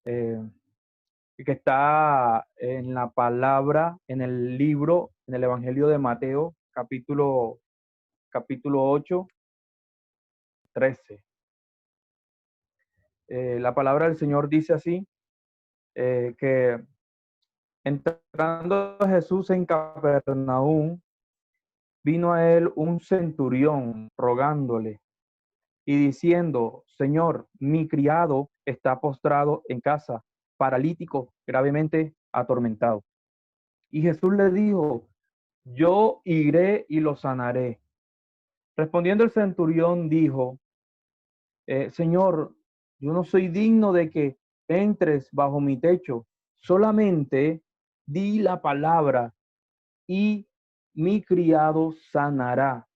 eh, que está en la palabra, en el libro, en el Evangelio de Mateo, capítulo 8, 13. La palabra del Señor dice así, que entrando Jesús en Capernaum, vino a él un centurión rogándole y diciendo, Señor, mi criado está postrado en casa, paralítico, gravemente atormentado. Y Jesús le dijo, yo iré y lo sanaré. Respondiendo el centurión dijo, Señor, yo no soy digno de que entres bajo mi techo, solamente di la palabra y mi criado sanará.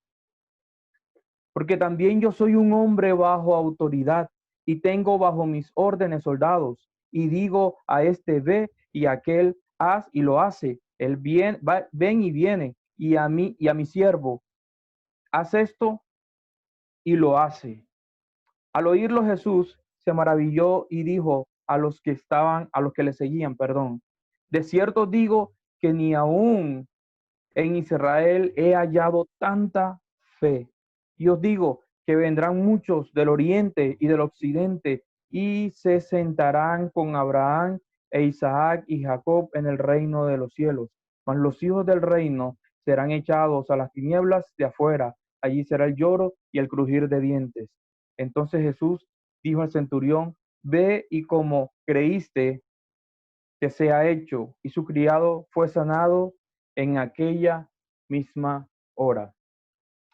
Porque también yo soy un hombre bajo autoridad y tengo bajo mis órdenes soldados, y digo a este ve y a aquel haz y lo hace, el bien va, ven y viene, y a mí y a mi siervo, haz esto y lo hace. Al oírlo Jesús se maravilló y dijo a los que le seguían, perdón, de cierto digo que ni aún en Israel he hallado tanta fe. Y os digo que vendrán muchos del oriente y del occidente y se sentarán con Abraham e Isaac y Jacob en el reino de los cielos. Mas los hijos del reino serán echados a las tinieblas de afuera. Allí será el lloro y el crujir de dientes. Entonces Jesús dijo al centurión, ve y como creíste, que se ha hecho, y su criado fue sanado en aquella misma hora.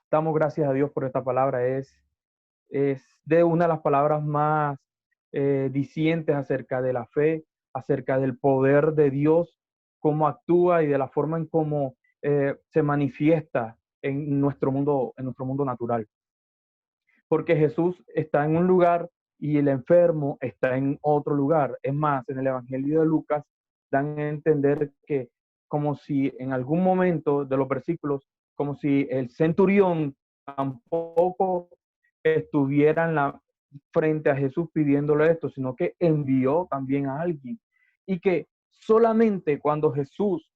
Damos gracias a Dios por esta palabra. Es de una de las palabras más dicientes acerca de la fe, acerca del poder de Dios, cómo actúa y de la forma en cómo se manifiesta en nuestro mundo natural. Porque Jesús está en un lugar y el enfermo está en otro lugar. Es más, en el Evangelio de Lucas dan a entender que como si en algún momento de los versículos, como si el centurión tampoco estuviera frente a Jesús pidiéndole esto, sino que envió también a alguien. Y que solamente cuando Jesús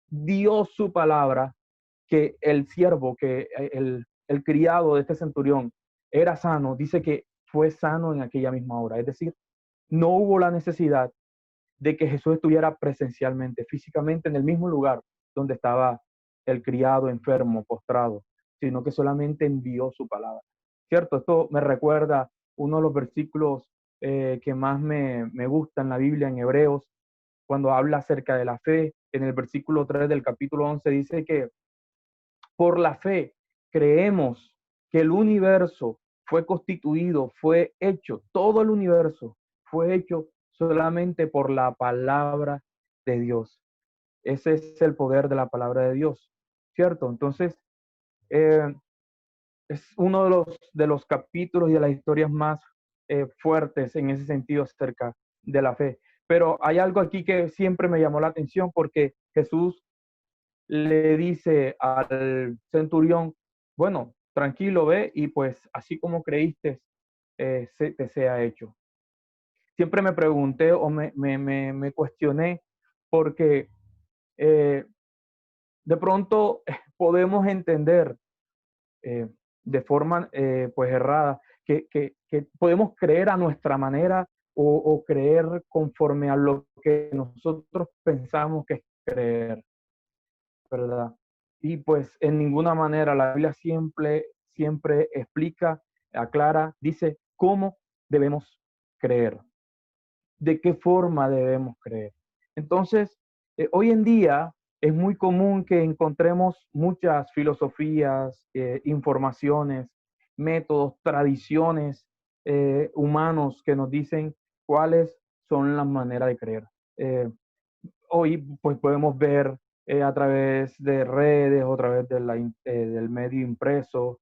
dio su palabra, que el siervo, que el criado de este centurión era sano, dice que fue sano en aquella misma hora. Es decir, no hubo la necesidad de que Jesús estuviera presencialmente, físicamente en el mismo lugar donde estaba el criado enfermo, postrado, sino que solamente envió su palabra. ¿Cierto? Esto me recuerda uno de los versículos que más me gusta en la Biblia, en Hebreos, cuando habla acerca de la fe. En el versículo 3 del capítulo 11 dice que por la fe creemos que el universo fue constituido, fue hecho, todo el universo fue hecho solamente por la palabra de Dios. Ese es el poder de la palabra de Dios, ¿cierto? Entonces, eh, es uno de los capítulos y de las historias más fuertes en ese sentido acerca de la fe. Pero hay algo aquí que siempre me llamó la atención porque Jesús le dice al centurión, bueno, tranquilo, ve y pues así como creíste, te sea hecho. Siempre me pregunté o me cuestioné porque eh, de pronto podemos entender de forma pues errada que podemos creer a nuestra manera o creer conforme a lo que nosotros pensamos que es creer. ¿Verdad? Y pues en ninguna manera la Biblia siempre explica, aclara, dice cómo debemos creer, de qué forma debemos creer. Entonces, hoy en día es muy común que encontremos muchas filosofías, informaciones, métodos, tradiciones humanos que nos dicen cuáles son las maneras de creer. Hoy pues podemos ver a través de redes o a través del medio impreso,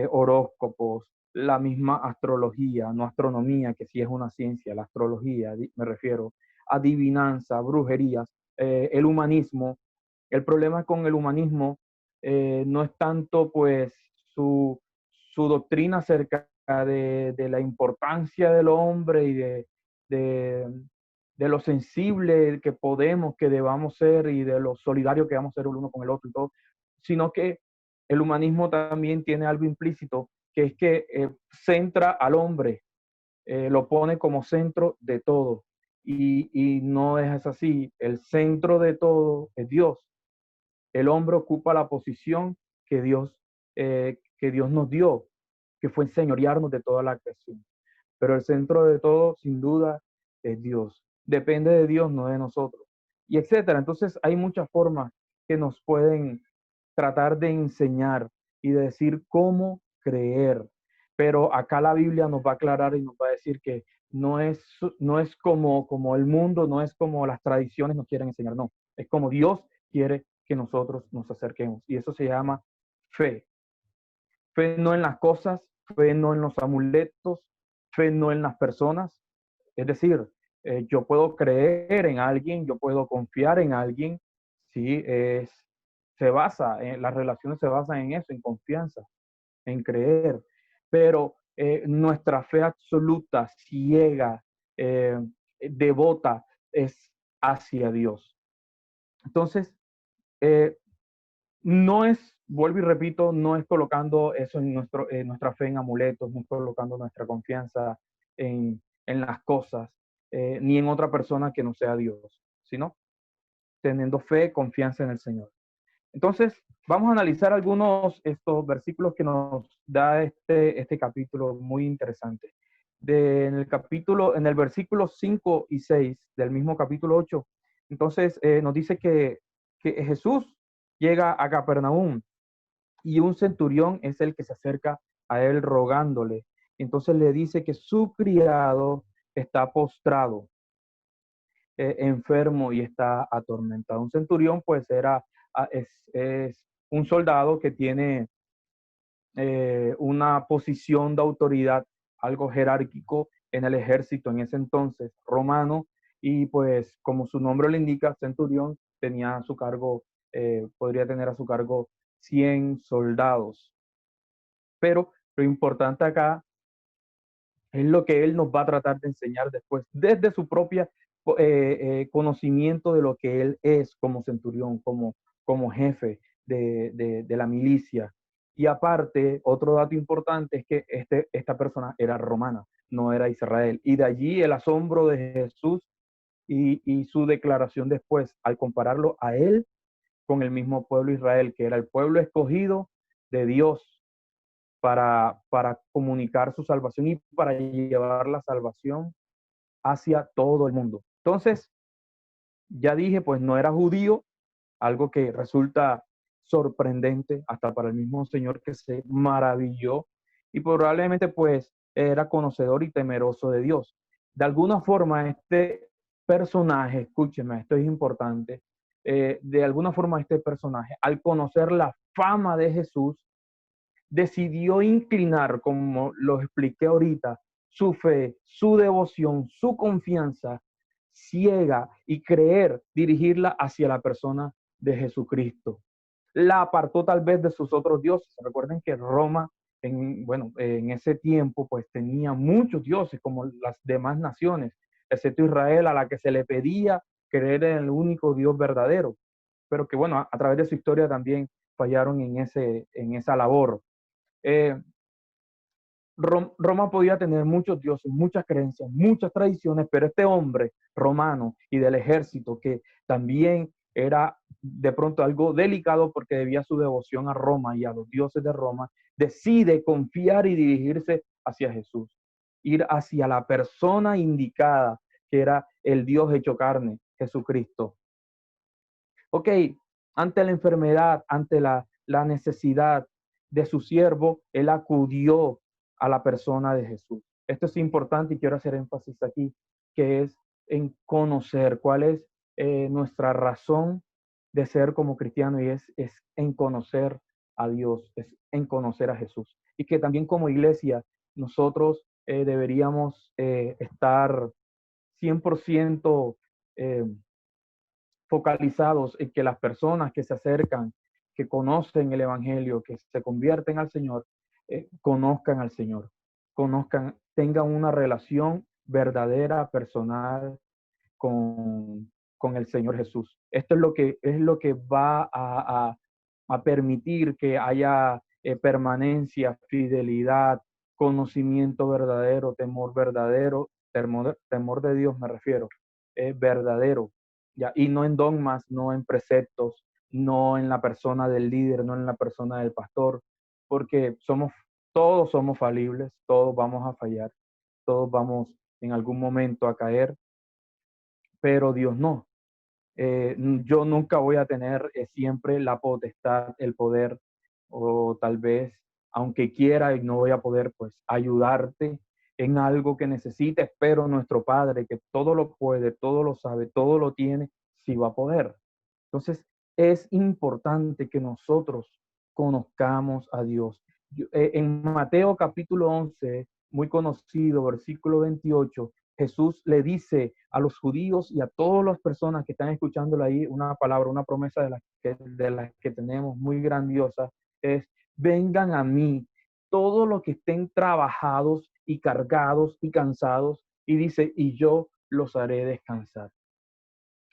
horóscopos, la misma astrología, no astronomía, que sí es una ciencia, la astrología, me refiero, adivinanza, brujerías, el humanismo. El problema con el humanismo no es tanto pues su doctrina acerca de la importancia del hombre y de de lo sensible que podemos, que debamos ser y de lo solidario que vamos a ser el uno con el otro y todo, sino que el humanismo también tiene algo implícito, que es que centra al hombre, lo pone como centro de todo. Y no es así. El centro de todo es Dios. El hombre ocupa la posición que Dios nos dio, que fue enseñorearnos de toda la creación. Pero el centro de todo, sin duda, es Dios. Depende de Dios, no de nosotros. Y etcétera. Entonces, hay muchas formas que nos pueden tratar de enseñar y de decir cómo creer. Pero acá la Biblia nos va a aclarar y nos va a decir que no es como el mundo, no es como las tradiciones nos quieren enseñar, no. Es como Dios quiere que nosotros nos acerquemos. Y eso se llama fe. Fe no en las cosas, fe no en los amuletos, fe no en las personas. Es decir, yo puedo creer en alguien, yo puedo confiar en alguien, sí, las relaciones se basan en eso, en confianza, en creer, pero nuestra fe absoluta, ciega, eh, devota, es hacia Dios. Entonces, eh, no es, vuelvo y repito, no es colocando eso en nuestra fe en amuletos, no es colocando nuestra confianza en las cosas, ni en otra persona que no sea Dios, sino teniendo fe, confianza en el Señor. Entonces, vamos a analizar algunos estos versículos que nos da este capítulo muy interesante. En el versículo 5 y 6 del mismo capítulo 8, entonces nos dice que Jesús llega a Capernaum y un centurión es el que se acerca a él rogándole. Entonces le dice que su criado está postrado, enfermo y está atormentado. Un centurión pues es un soldado que tiene una posición de autoridad, algo jerárquico en el ejército en ese entonces romano, y pues como su nombre lo indica, centurión tenía a su cargo, podría tener a su cargo 100 soldados. Pero lo importante acá es lo que él nos va a tratar de enseñar después, desde su propia conocimiento de lo que él es como centurión, como jefe de la milicia. Y aparte, otro dato importante es que esta persona era romana, no era Israel. Y de allí el asombro de Jesús y su declaración después, al compararlo a él con el mismo pueblo Israel, que era el pueblo escogido de Dios para comunicar su salvación y para llevar la salvación hacia todo el mundo. Entonces, ya dije, pues no era judío, algo que resulta sorprendente hasta para el mismo Señor, que se maravilló, y probablemente pues era conocedor y temeroso de Dios. De alguna forma este personaje, escúcheme, esto es importante, de alguna forma este personaje, al conocer la fama de Jesús, decidió inclinar, como lo expliqué ahorita, su fe, su devoción, su confianza ciega y creer, dirigirla hacia la persona de Jesucristo. La apartó tal vez de sus otros dioses. Recuerden que Roma, en ese tiempo, pues tenía muchos dioses como las demás naciones, excepto Israel, a la que se le pedía creer en el único Dios verdadero, pero que bueno, a través de su historia también fallaron en esa labor. Eh, Roma podía tener muchos dioses, muchas creencias, muchas tradiciones, pero este hombre romano y del ejército, que también era de pronto algo delicado porque debía su devoción a Roma y a los dioses de Roma, decide confiar y dirigirse hacia Jesús, ir hacia la persona indicada, que era el Dios hecho carne, Jesucristo. Ok, ante la enfermedad, ante la necesidad de su siervo, él acudió a la persona de Jesús. Esto es importante y quiero hacer énfasis aquí, que es en conocer cuál es nuestra razón de ser como cristiano, y es en conocer a Dios, es en conocer a Jesús. Y que también como iglesia nosotros deberíamos estar 100% eh, focalizados en que las personas que se acercan, que conocen el Evangelio, que se convierten al Señor, conozcan al Señor, conozcan, tengan una relación verdadera, personal con el Señor Jesús. Esto es lo que va a permitir que haya permanencia, fidelidad, conocimiento verdadero, temor de Dios me refiero, verdadero, ¿ya? Y no en dogmas, no en preceptos, no en la persona del líder, no en la persona del pastor, porque todos somos falibles, todos vamos a fallar, todos vamos en algún momento a caer, pero Dios no. Yo nunca voy a tener siempre la potestad, el poder, o tal vez, aunque quiera y no voy a poder, pues, ayudarte en algo que necesites, pero nuestro Padre, que todo lo puede, todo lo sabe, todo lo tiene, sí va a poder. Entonces, es importante que nosotros conozcamos a Dios. En Mateo capítulo 11, muy conocido, versículo 28, Jesús le dice a los judíos y a todas las personas que están escuchándolo ahí una palabra, una promesa de las que tenemos muy grandiosa, es: vengan a mí todos los que estén trabajados y cargados y cansados, y dice, y yo los haré descansar.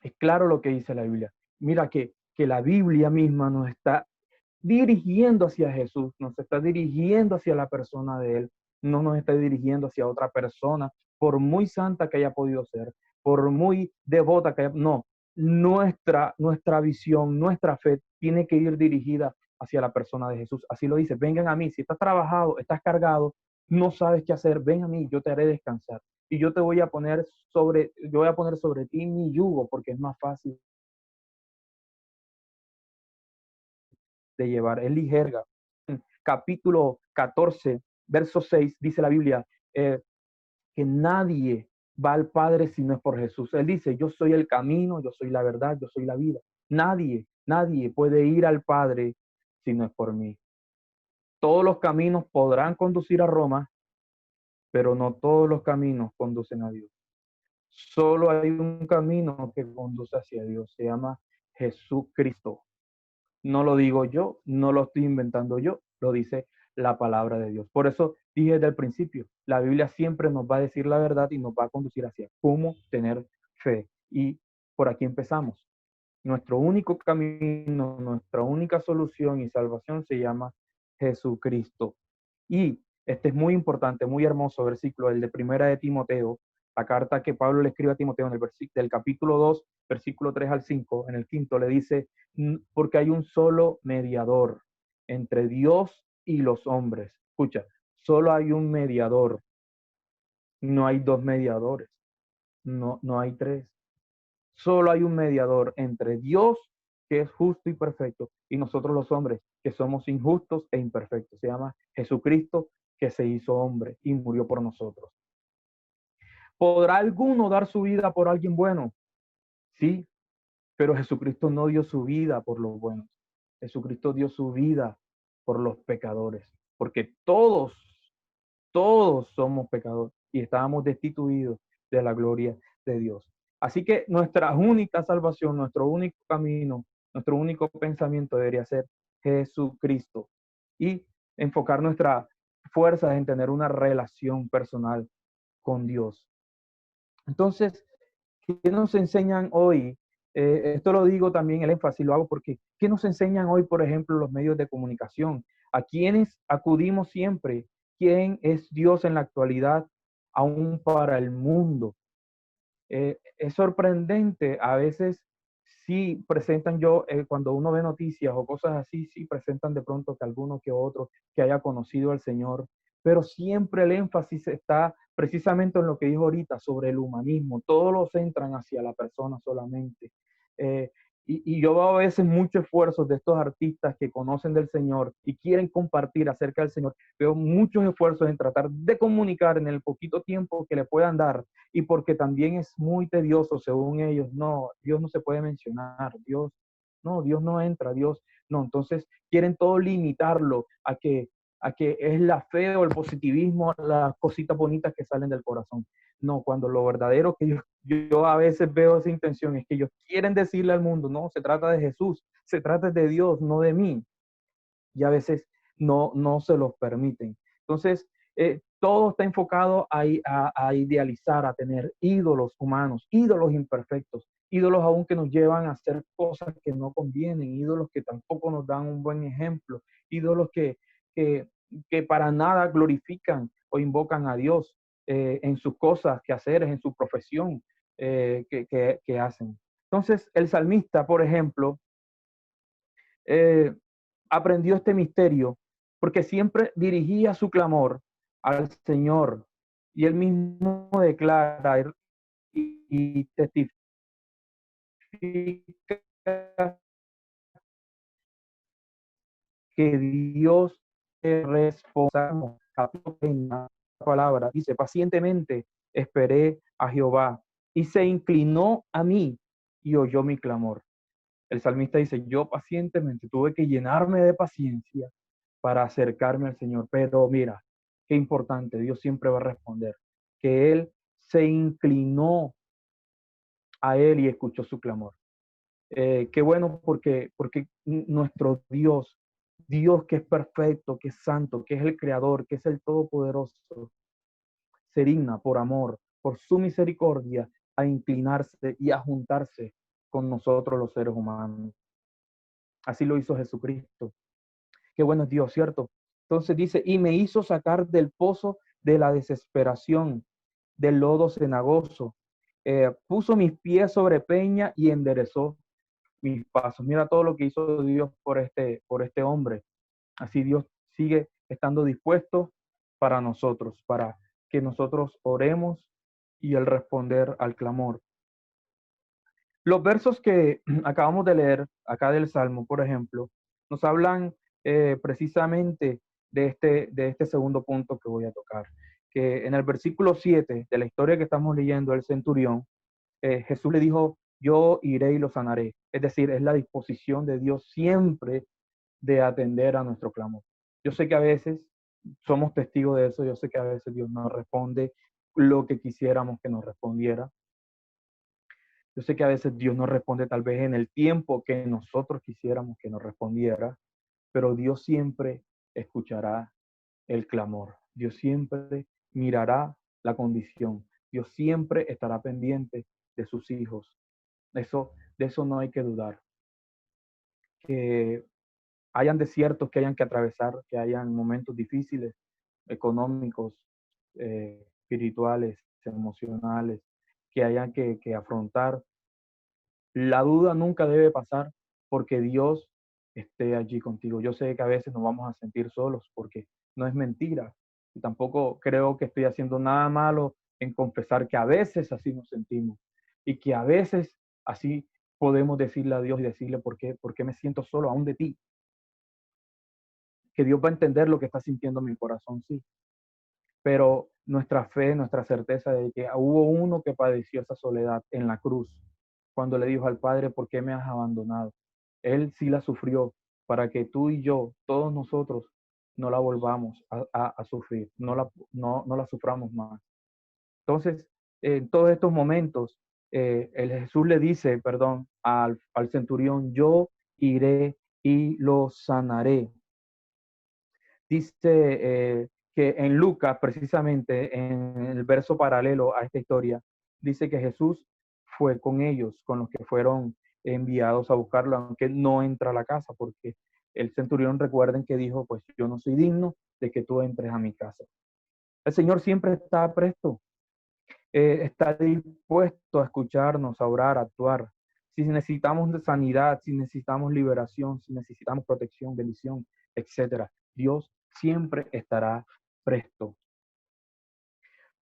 Es claro lo que dice la Biblia. Mira que la Biblia misma nos está dirigiendo hacia Jesús, nos está dirigiendo hacia la persona de Él, no nos está dirigiendo hacia otra persona, por muy santa que haya podido ser, por muy devota que haya, no, nuestra visión, nuestra fe tiene que ir dirigida hacia la persona de Jesús. Así lo dice: vengan a mí, si estás trabajado, estás cargado, no sabes qué hacer, ven a mí, yo te haré descansar. Y yo voy a poner sobre ti mi yugo, porque es más fácil de llevar, es ligera. Capítulo 14, verso 6, dice la Biblia, que nadie va al Padre si no es por Jesús. Él dice: yo soy el camino, yo soy la verdad, yo soy la vida. Nadie puede ir al Padre si no es por mí. Todos los caminos podrán conducir a Roma, pero no todos los caminos conducen a Dios. Solo hay un camino que conduce hacia Dios, se llama Jesucristo. No lo digo yo, no lo estoy inventando yo, lo dice la palabra de Dios. Por eso dije desde el principio, la Biblia siempre nos va a decir la verdad y nos va a conducir hacia cómo tener fe. Y por aquí empezamos. Nuestro único camino, nuestra única solución y salvación se llama Jesucristo. Y este es muy importante, muy hermoso versículo, el de Primera de Timoteo, la carta que Pablo le escribe a Timoteo en el del capítulo 2, versículo 3 al 5, en el quinto le dice: porque hay un solo mediador entre Dios y los hombres. Escucha, solo hay un mediador, no hay dos mediadores, no hay tres. Solo hay un mediador entre Dios, que es justo y perfecto, y nosotros los hombres, que somos injustos e imperfectos. Se llama Jesucristo, que se hizo hombre y murió por nosotros. ¿Podrá alguno dar su vida por alguien bueno? Sí, pero Jesucristo no dio su vida por los buenos. Jesucristo dio su vida por los pecadores, porque todos somos pecadores y estábamos destituidos de la gloria de Dios. Así que nuestra única salvación, nuestro único camino, nuestro único pensamiento debería ser Jesucristo y enfocar nuestras fuerzas en tener una relación personal con Dios. Entonces, ¿qué nos enseñan hoy? Esto lo digo también, el énfasis lo hago porque, ¿qué nos enseñan hoy, por ejemplo, los medios de comunicación? ¿A quiénes acudimos siempre? ¿Quién es Dios en la actualidad, aún para el mundo? Es sorprendente, a veces sí presentan cuando uno ve noticias o cosas así, sí presentan de pronto que alguno que otro que haya conocido al Señor, pero siempre el énfasis está precisamente en lo que dijo ahorita sobre el humanismo, todos lo centran hacia la persona solamente. Eh, y yo veo a veces muchos esfuerzos de estos artistas que conocen del Señor y quieren compartir acerca del Señor. Veo muchos esfuerzos en tratar de comunicar en el poquito tiempo que le puedan dar, y porque también es muy tedioso, según ellos. No, Dios no se puede mencionar, Dios no entra, Dios no. Entonces quieren todo limitarlo a que es la fe o el positivismo, las cositas bonitas que salen del corazón. No, cuando lo verdadero que yo a veces veo esa intención es que ellos quieren decirle al mundo: no, se trata de Jesús, se trata de Dios, no de mí. Y a veces no se los permiten. Entonces, todo está enfocado a idealizar, a tener ídolos humanos, ídolos imperfectos, ídolos aún que nos llevan a hacer cosas que no convienen, ídolos que tampoco nos dan un buen ejemplo, ídolos que, que para nada glorifican o invocan a Dios en sus cosas, quehaceres, en su profesión que hacen. Entonces, el salmista, por ejemplo, eh, aprendió este misterio porque siempre dirigía su clamor al Señor y él mismo declara y testifica que Dios es responsable. En la palabra dice, pacientemente esperé a Jehová y se inclinó a mí y oyó mi clamor. El salmista dice, yo pacientemente tuve que llenarme de paciencia para acercarme al Señor. Pero mira, qué importante, Dios siempre va a responder, que Él se inclinó a Él y escuchó su clamor. Qué bueno porque nuestro Dios, Dios que es perfecto, que es santo, que es el creador, que es el todopoderoso, se digna por amor, por su misericordia, a inclinarse y a juntarse con nosotros los seres humanos. Así lo hizo Jesucristo. Qué bueno es Dios, ¿cierto? Entonces dice, y me hizo sacar del pozo de la desesperación, del lodo cenagoso. Puso mis pies sobre peña y enderezó mis pasos. Mira todo lo que hizo Dios por este hombre. Así Dios sigue estando dispuesto para nosotros, para que nosotros oremos y el responder al clamor. Los versos que acabamos de leer acá del Salmo, por ejemplo, nos hablan precisamente de este segundo punto que voy a tocar, que en el versículo 7 de la historia que estamos leyendo, el centurión, Jesús le dijo, yo iré y lo sanaré. Es decir, es la disposición de Dios siempre de atender a nuestro clamor. Yo sé que a veces somos testigos de eso, yo sé que a veces Dios no responde lo que quisiéramos que nos respondiera. Yo sé que a veces Dios no responde tal vez en el tiempo que nosotros quisiéramos que nos respondiera, pero Dios siempre escuchará el clamor. Dios siempre mirará la condición. Dios siempre estará pendiente de sus hijos. De eso no hay que dudar. Que hayan desiertos que hayan que atravesar, que hayan momentos difíciles, económicos, espirituales, emocionales, que hayan que afrontar. La duda nunca debe pasar porque Dios esté allí contigo. Yo sé que a veces nos vamos a sentir solos porque no es mentira. Y tampoco creo que estoy haciendo nada malo en confesar que a veces así nos sentimos y que a veces así podemos decirle a Dios y decirle por qué me siento solo aún de ti. Que Dios va a entender lo que está sintiendo mi corazón, sí. Pero nuestra fe, nuestra certeza de que hubo uno que padeció esa soledad en la cruz, cuando le dijo al Padre, ¿por qué me has abandonado? Él sí la sufrió para que tú y yo, todos nosotros, no la volvamos a sufrir, no la suframos más. Entonces, en todos estos momentos, el Jesús le dice, perdón, al centurión, yo iré y lo sanaré. Dice que en Lucas, precisamente en el verso paralelo a esta historia, dice que Jesús fue con ellos, con los que fueron enviados a buscarlo, aunque no entra a la casa, porque el centurión, recuerden que dijo, pues yo no soy digno de que tú entres a mi casa. El Señor siempre está presto, está dispuesto a escucharnos, a orar, a actuar. Si necesitamos sanidad, si necesitamos liberación, si necesitamos protección, bendición, etcétera, Dios siempre estará presto.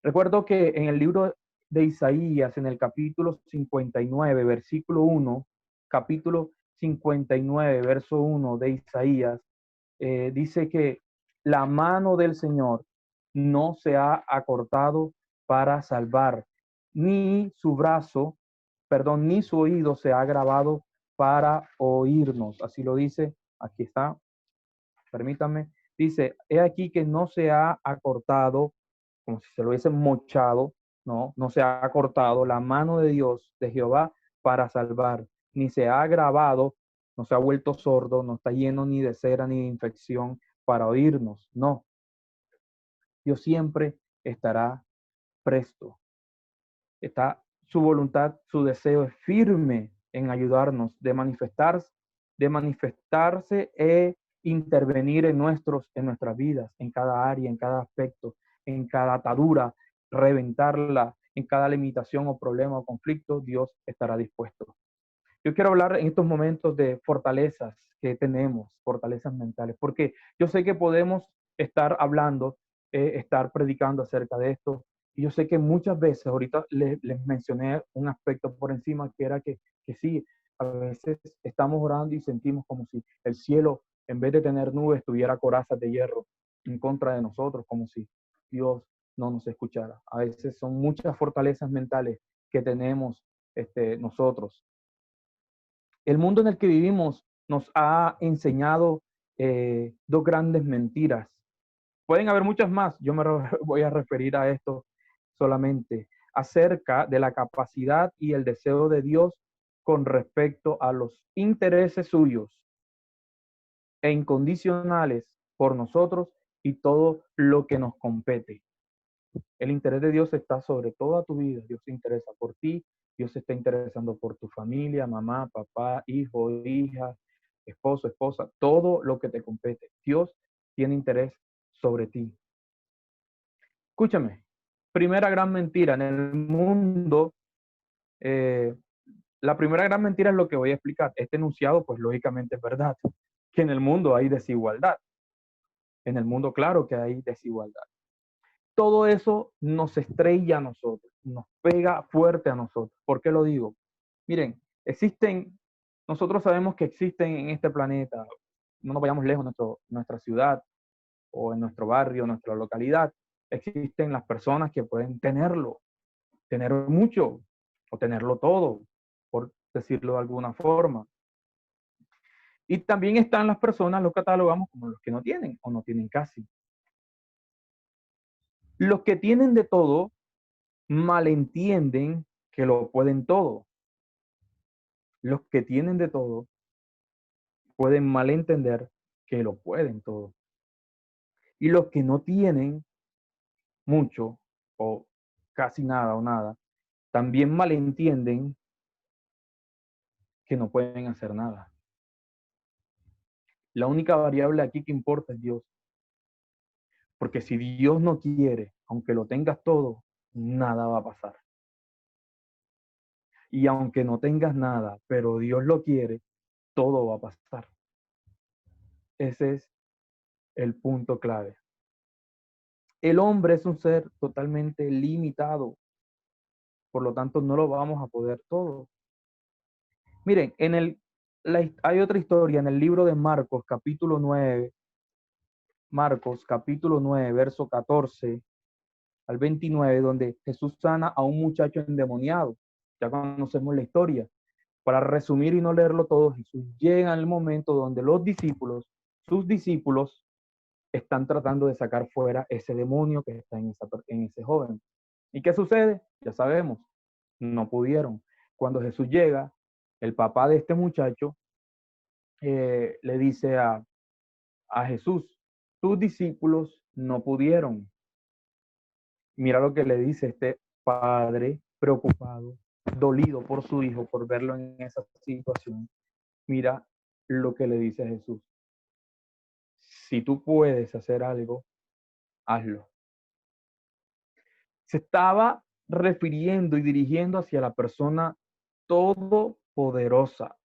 Recuerdo que en el libro de Isaías, en el capítulo 59, versículo 1, capítulo 59, verso 1 de Isaías, dice que la mano del Señor no se ha acortado para salvar, ni su brazo, perdón, ni su oído se ha agravado para oírnos. Así lo dice, aquí está, permítanme, dice, he aquí que no se ha acortado, como si se lo hubiesen mochado, no se ha acortado la mano de Dios, de Jehová, para salvar, ni se ha agravado, no se ha vuelto sordo, no está lleno ni de cera ni de infección para oírnos, no. Dios siempre estará presto. Su voluntad, su deseo es firme en ayudarnos de manifestarse e intervenir en nuestras vidas, en cada área, en cada aspecto, en cada atadura, reventarla, en cada limitación o problema o conflicto. Dios estará dispuesto. Yo quiero hablar en estos momentos de fortalezas que tenemos, fortalezas mentales, porque yo sé que podemos estar hablando, estar predicando acerca de esto, y yo sé que muchas veces, ahorita les mencioné un aspecto por encima, que era que sí, a veces estamos orando y sentimos como si el cielo, en vez de tener nubes, tuviera corazas de hierro en contra de nosotros, como si Dios no nos escuchara. A veces son muchas fortalezas mentales que tenemos nosotros. El mundo en el que vivimos nos ha enseñado dos grandes mentiras. Pueden haber muchas más, yo me voy a referir a esto solamente, acerca de la capacidad y el deseo de Dios con respecto a los intereses suyos e incondicionales por nosotros y todo lo que nos compete. El interés de Dios está sobre toda tu vida. Dios se interesa por ti. Dios se está interesando por tu familia, mamá, papá, hijo, hija, esposo, esposa, todo lo que te compete. Dios tiene interés sobre ti. Escúchame, primera gran mentira en el mundo. eh, la primera gran mentira es lo que voy a explicar. Este enunciado, pues lógicamente es verdad, que en el mundo hay desigualdad. En el mundo, claro que hay desigualdad. Todo eso nos estrella a nosotros, nos pega fuerte a nosotros. ¿Por qué lo digo? Miren, nosotros sabemos que existen en este planeta, no nos vayamos lejos, nuestra ciudad o en nuestro barrio, nuestra localidad, existen las personas que pueden tener mucho o tenerlo todo, por decirlo de alguna forma. Y también están las personas, los catalogamos como los que no tienen o no tienen casi. Los que tienen de todo malentienden que lo pueden todo. Los que tienen de todo pueden malentender que lo pueden todo. Y los que no tienen mucho o casi nada o nada, también malentienden que no pueden hacer nada. La única variable aquí que importa es Dios. Porque si Dios no quiere, aunque lo tengas todo, nada va a pasar. Y aunque no tengas nada, pero Dios lo quiere, todo va a pasar. Ese es el punto clave. El hombre es un ser totalmente limitado, por lo tanto no lo vamos a poder todo. Miren, hay otra historia en el libro de Marcos, capítulo 9, verso 14 al 29, donde Jesús sana a un muchacho endemoniado. Ya conocemos la historia. Para resumir y no leerlo todo, Jesús llega en el momento donde sus discípulos, están tratando de sacar fuera ese demonio que está en ese joven. ¿Y qué sucede? Ya sabemos, no pudieron. Cuando Jesús llega, el papá de este muchacho le dice a Jesús, tus discípulos no pudieron. Mira lo que le dice este padre preocupado, dolido por su hijo, por verlo en esa situación. Mira lo que le dice a Jesús. Si tú puedes hacer algo, hazlo. Se estaba refiriendo y dirigiendo hacia la persona todopoderosa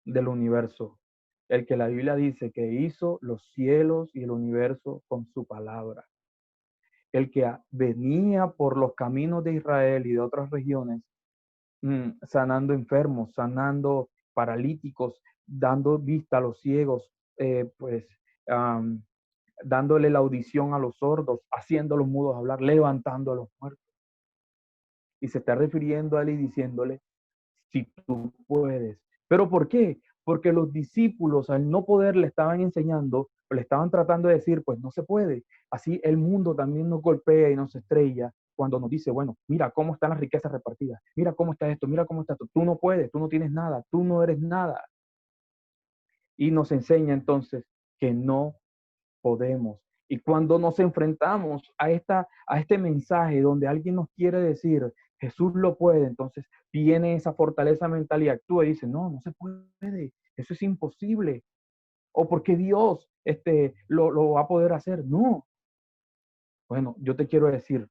del universo, el que la Biblia dice que hizo los cielos y el universo con su palabra, el que venía por los caminos de Israel y de otras regiones, sanando enfermos, sanando paralíticos, dando vista a los ciegos, um, dándole la audición a los sordos, haciendo a los mudos hablar, levantando a los muertos. Y se está refiriendo a él y diciéndole, si tú puedes. ¿Pero por qué? Porque los discípulos al no poder le estaban enseñando, le estaban tratando de decir, pues no se puede. Así el mundo también nos golpea y nos estrella cuando nos dice, bueno, mira cómo están las riquezas repartidas, mira cómo está esto, mira cómo está esto. Tú no puedes, tú no tienes nada, tú no eres nada. Y nos enseña entonces que no podemos. Y cuando nos enfrentamos a este mensaje donde alguien nos quiere decir, Jesús lo puede, entonces viene esa fortaleza mental y actúa y dice, no, no se puede, eso es imposible. O porque Dios lo va a poder hacer. No. Bueno, yo te quiero decir,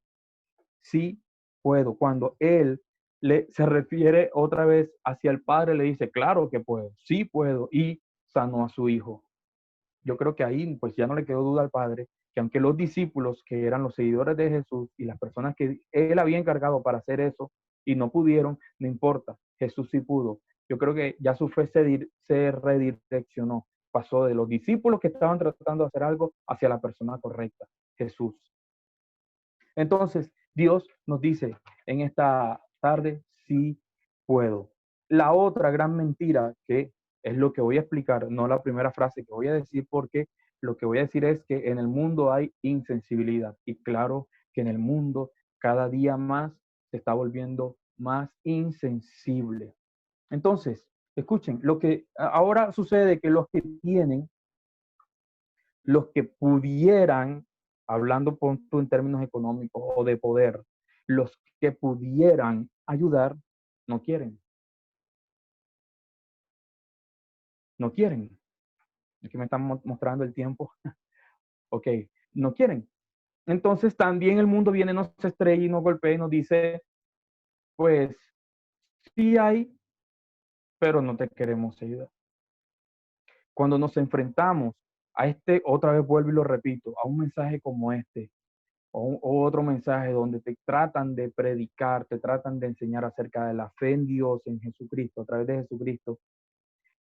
sí puedo. Cuando Él se refiere otra vez hacia el Padre, le dice, claro que puedo, sí puedo, y sanó a su hijo. Yo creo que ahí pues ya no le quedó duda al Padre, que aunque los discípulos, que eran los seguidores de Jesús y las personas que Él había encargado para hacer eso y no pudieron, no importa, Jesús sí pudo. Yo creo que ya su fe se redireccionó, pasó de los discípulos que estaban tratando de hacer algo hacia la persona correcta, Jesús. Entonces, Dios nos dice en esta tarde, sí puedo. La otra gran mentira, que es lo que voy a explicar, no la primera frase que voy a decir, porque lo que voy a decir es que en el mundo hay insensibilidad. Y claro que en el mundo cada día más se está volviendo más insensible. Entonces, escuchen, lo que ahora sucede que los que pudieran, hablando en términos económicos o de poder, los que pudieran ayudar, no quieren, no quieren. Aquí me están mostrando el tiempo. Ok, no quieren. Entonces también el mundo viene, nos estrella y nos golpea y nos dice, pues sí hay, pero no te queremos ayudar. Cuando nos enfrentamos a otra vez vuelvo y lo repito, a un mensaje como este, o otro mensaje donde te tratan de predicar, te tratan de enseñar acerca de la fe en Dios, en Jesucristo, a través de Jesucristo,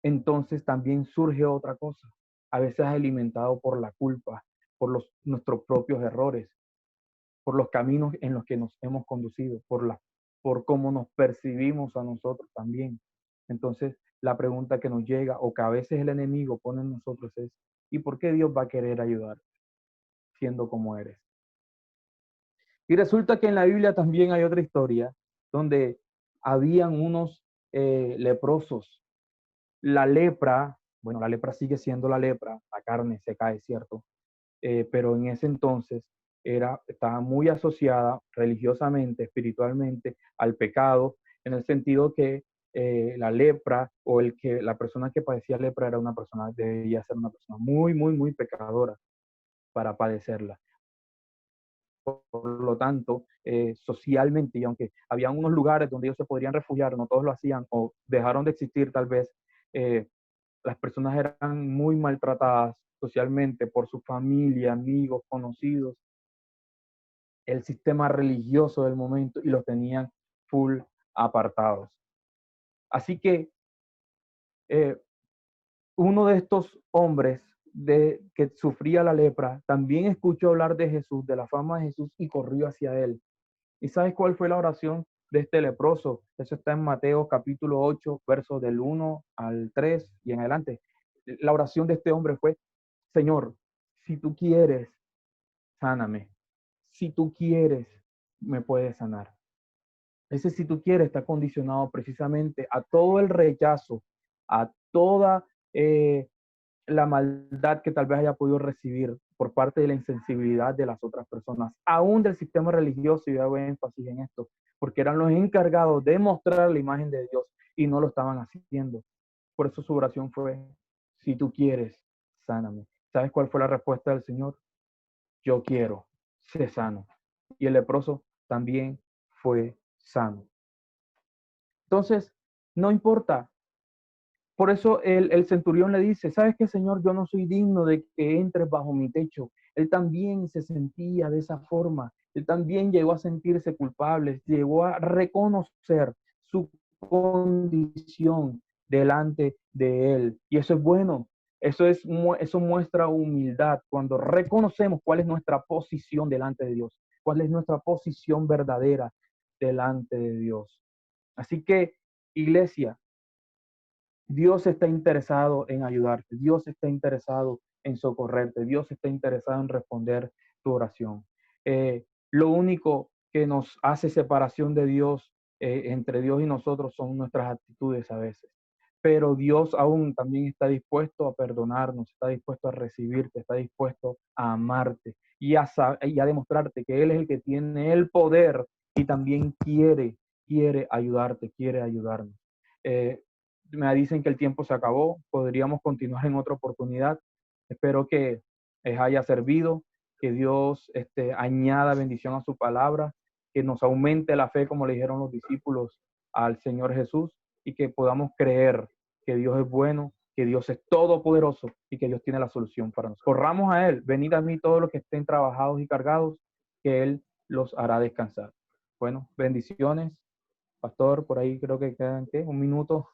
entonces también surge otra cosa, a veces alimentado por la culpa, por nuestros propios errores, por los caminos en los que nos hemos conducido, por cómo nos percibimos a nosotros también. Entonces, la pregunta que nos llega o que a veces el enemigo pone en nosotros es, ¿y por qué Dios va a querer ayudar siendo como eres? Y resulta que en la Biblia también hay otra historia donde habían unos leprosos. La lepra, bueno, la lepra sigue siendo la lepra, la carne se cae, ¿cierto? Pero en ese entonces estaba muy asociada religiosamente, espiritualmente al pecado, en el sentido que la lepra o la persona que padecía lepra era una persona, debía ser una persona muy, muy, muy pecadora para padecerla. Por lo tanto, socialmente, y aunque había unos lugares donde ellos se podrían refugiar, no todos lo hacían o dejaron de existir tal vez, eh, las personas eran muy maltratadas socialmente por su familia, amigos, conocidos, el sistema religioso del momento y los tenían full apartados. Así que eh, uno de estos hombres que sufría la lepra también escuchó hablar de Jesús, de la fama de Jesús y corrió hacia él. ¿Y sabes cuál fue la oración de este leproso? Eso está en Mateo capítulo 8, versos del 1 al 3 y en adelante. La oración de este hombre fue, Señor, si tú quieres, sáname. Si tú quieres, me puedes sanar. Ese si tú quieres está condicionado precisamente a todo el rechazo, a toda la maldad que tal vez haya podido recibir por parte de la insensibilidad de las otras personas, aún del sistema religioso, y hago énfasis en esto, porque eran los encargados de mostrar la imagen de Dios y no lo estaban haciendo. Por eso su oración fue, si tú quieres, sáname. ¿Sabes cuál fue la respuesta del Señor? Yo quiero, sé sano. Y el leproso también fue sano. Entonces, no importa. Por eso el centurión le dice, ¿sabes qué, Señor? Yo no soy digno de que entres bajo mi techo. Él también se sentía de esa forma. Él también llegó a sentirse culpable, llegó a reconocer su condición delante de él. Y eso es bueno. Eso muestra humildad cuando reconocemos cuál es nuestra posición delante de Dios, cuál es nuestra posición verdadera delante de Dios. Así que, iglesia, Dios está interesado en ayudarte, Dios está interesado en socorrerte, Dios está interesado en responder tu oración. Lo único que nos hace separación de Dios, entre Dios y nosotros, son nuestras actitudes a veces. pero Dios aún también está dispuesto a perdonarnos, está dispuesto a recibirte, está dispuesto a amarte y a demostrarte que Él es el que tiene el poder y también quiere ayudarte, quiere ayudarnos. Eh, Me dicen que el tiempo se acabó, podríamos continuar en otra oportunidad. Espero que les haya servido, que Dios añada bendición a su palabra, que nos aumente la fe, como le dijeron los discípulos al Señor Jesús, y que podamos creer que Dios es bueno, que Dios es todopoderoso y que Dios tiene la solución para nosotros. Corramos a Él, venid a mí todos los que estén trabajados y cargados, que Él los hará descansar. Bueno, bendiciones. Pastor, por ahí creo que quedan, ¿qué? Un minuto.